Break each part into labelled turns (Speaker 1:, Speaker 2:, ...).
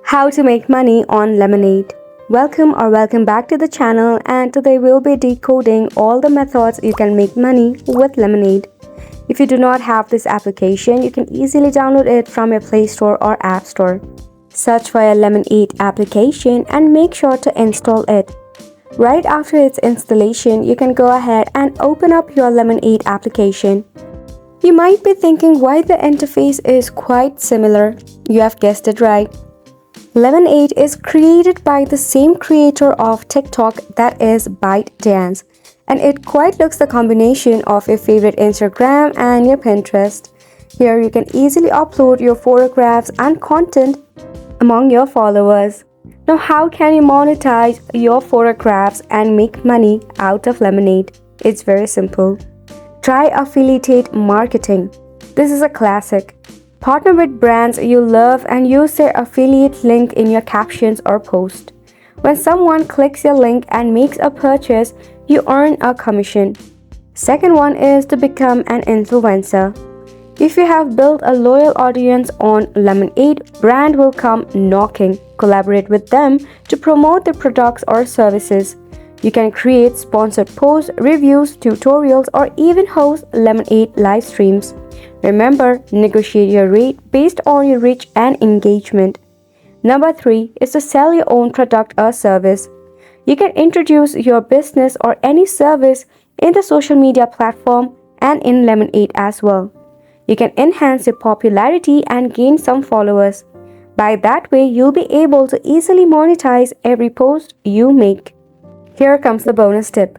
Speaker 1: How to make money on Lemon8. Welcome back to the channel, and today we'll be decoding all the methods you can make money with Lemon8. If you do not have this application, you can easily download it from your Play Store or App Store. Search for your Lemon8 application and make sure to install it. Right after its installation, you can go ahead and open up your Lemon8 application. You might be thinking why the interface is quite similar. You have guessed it right. Lemon8 is created by the same creator of TikTok, that is ByteDance, and it quite looks the combination of your favorite Instagram and your Pinterest. Here you can easily upload your photographs and content among your followers. Now, how can you monetize your photographs and make money out of Lemon8? It's very simple. Try affiliate marketing. This is a classic. Partner with brands you love and use their affiliate link in your captions or post. When someone clicks your link and makes a purchase, you earn a commission. Second one is to become an influencer. If you have built a loyal audience on Lemon8, brand will come knocking. Collaborate with them to promote their products or services. You can create sponsored posts, reviews, tutorials, or even host Lemon8 live streams. Remember, negotiate your rate based on your reach and engagement. Number 3 is to sell your own product or service. You can introduce your business or any service in the social media platform and in Lemon8 as well. You can enhance your popularity and gain some followers. By that way, you'll be able to easily monetize every post you make. Here comes the bonus tip.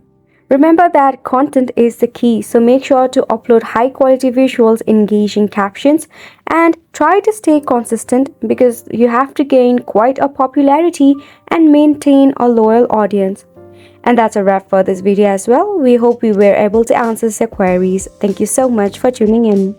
Speaker 1: Remember that content is the key, so make sure to upload high quality visuals, engaging captions, and try to stay consistent because you have to gain quite a popularity and maintain a loyal audience. And that's a wrap for this video as well. We hope we were able to answer your queries. Thank you so much for tuning in.